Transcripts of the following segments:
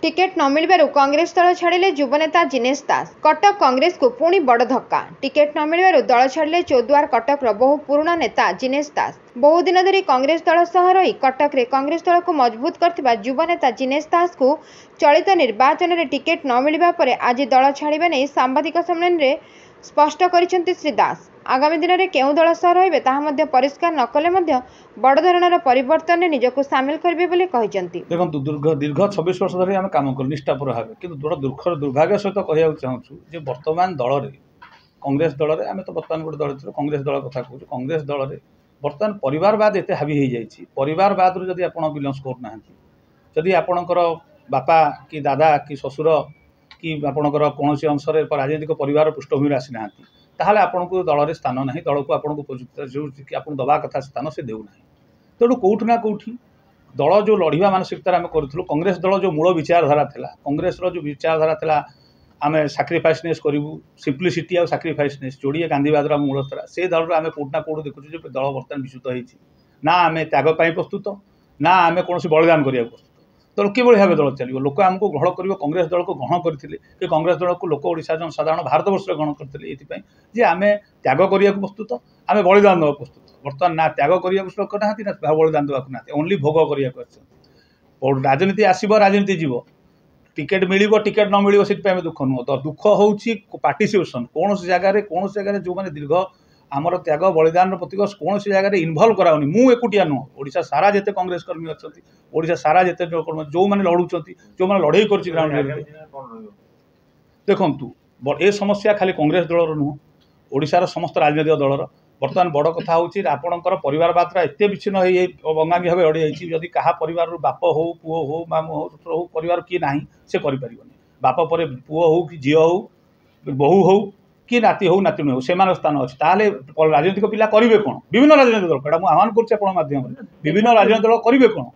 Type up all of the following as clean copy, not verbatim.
Ticket न मिलबारु कांग्रेस दल छाड़िले युवनेता जिनेश दास। कटक कांग्रेस को पुणी बड़ धक्का। टिकेट न मिलबारु दल छाड़िले चौद्वार कटक बहु पुराना नेता जिनेश दास। बहु दिन धरी कांग्रेस दल सह रही कटक रे कांग्रेस दल को मजबूत करथिबा युवनेता जिनेश दास को चलित निर्वाचन में टिकेट न मिलबा परे आज दल छाड़िबा नै सांबादिक सम्मेलन रे स्पष्ट करिसेंति श्री दास। आगामी दिन में केउ दल सह रहिबे ताहा मध्ये परिष्कार न कले मध्ये बड़ धरणर परिवर्तन ने निजको सामिल करिबे बोली कहिसेंति। देखंतु दीर्घ 26 वर्ष धरि आम काम कर निष्ठापुर भाव किंतु बड़ दुर्भाग्य सहित कहया चाहूँ जे वर्तमान दल रे कांग्रेस दल रे आम तो वर्तमान गोटे दल थी कांग्रेस दल कथा कहूँ कांग्रेस दल रे वर्तमान परिवारवाद एते हावी हो जाइए। परिवारवाद रु जदि आपण बिलंस करना जदि आपणकर बापा कि दादा कि ससुर कि आपणकर कौन अंश राजनीतिक परिवार पृष्ठभूमि आसी ना ताहले आपन को दल में स्थान ना दल को आपन उपयुक्त जो आपन दबा कथा स्थान से देउना। तेणु कौटि ना कौटि दल जो लड़िया मानसिकतार आम करूँ कांग्रेस दल जो मूल विचारधारा था कांग्रेस जो विचारधारा था आम साक्रिफाइसनेस करूँ सिंप्लिसिटी और साक्रिफाइसनेस जोड़िए गांधीवाद मूल था से दल आम कौटना कौट देखुचे दल बर्तमान विस्तृत होती ना आम त्याग प्रस्तुत ना आम कौन बलिदान करने प्रस्तुत। तेणु किभली भाव दल चलो लोक आमको ग्रहण कर कांग्रेस दल को ग्रहण करते कि कांग्रेस दल को लोक ओडिशा जनसाधारण भारत वर्ष ग्रहण करते ये आम त्याग करने प्रस्तुत आम बलिदान देवा प्रस्तुत। बर्तमान ना त्याग करने लोक ना ना बलिदान देवा ना ओनली भोग करने राजनीति आसब राजनीति जीव टिकेट मिल टिकेट न मिल से दुख नुह दुख हूँ पार्टिसिपेसन कौन जगह जो मैंने दीर्घ आमर त्याग बलिदान प्रतीक कौन जगह इनवल्व कराऊनी मु एकुटिया नुह ओडिशा सारा जिते कांग्रेस कर्मी अच्छा ओडिशा सारा जिते जो मैंने लड़ुं जो मैंने लड़े कर देखु ए समस्या खाली कांग्रेस दल नुह ओडिशार समस्त राजनीतिक दलर बर्तमान बड़ कथा हूँ आपणकर परिवारवाद एत विच्छिन्न हो बंगांगी भाव अड़ी जाइए जदि क्या परिवार बाप हो पुओ हो मामू हो ससुर हो परिवार किए ना से कर बाप पर पुओ हो कि झी हो बहु हो कि नाती हो नाती हो से स्थान अच्छे ताले राजनीतिक पिला करेंगे कौन विभिन्न राजनीतिक दल कड़ा आह्वान कर माध्यम विभिन्न राजनीतिक दल करेंगे कौन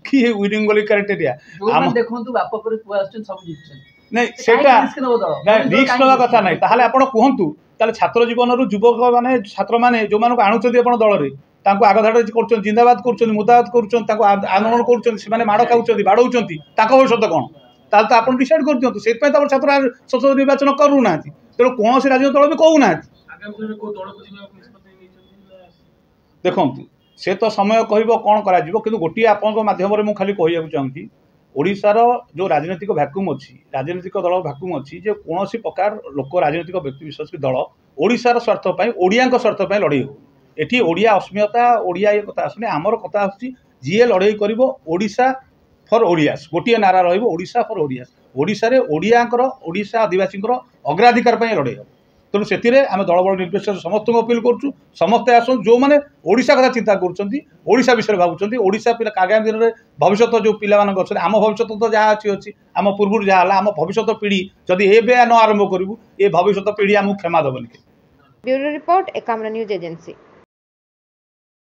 कि विनिंग क्राइटेरिया नहीं रिस्क नवा कथा नहीं ताहले आपण कहतु ताले छात्र जीवन रु युवक माने छात्र माने जो मानको आणुचंदी आपण दल रे तांको आगधाड़ कर जिंदाबाद कर मुदाबाद कर आंदोलन कर माड़ खाऊँ बाड़ौंट भविष्य कौन ताल तो आप डिसाइड कर दिखाँ से छात्र संसद निर्वाचन करूना तेणु कौन से राजनीतिक दल भी कहूना देखु से तो समय कह कौन कर गोटे आपण मध्यम खाली कहूँ चाहूँगी ओडिशार जो राजनीतिक भैक्यूम अच्छी राजनीतिक दल भैक्यूम अच्छी जे कौन प्रकार लोक राजनीतिक व्यक्ति विशेष दल ओडिशार स्वार्थपाई ओडिया स्वार्थपाई लड़े हो एटी ओडिया अस्मिता ओडिया ये कथा आसुनी आमर कथा आसुची जी लड़े कर ओडिशा फॉर ओडियास गोटे नारा रोडिशा फॉर ओडियास ओडिशा रे ओडियांकर ओडिशा आदिवासी अग्राधिकार लड़े हो। तेणु से आम दल बल निर्देश समस्त अपील करुँ समस्ते आसन जो मैंने ओडिशा कथा चिंता करा विषय भावुं ओडिशा पिला आगामी दिन में भविष्य जो पिला आम भविष्य तो जहाँ अच्छी आम पूर्व जहाँ आम भविष्य पीढ़ी जदि ए न आरंभ करूँ ये भविष्य पीढ़ी आमको क्षमा देवनी। Bureau report Ekamra news agency.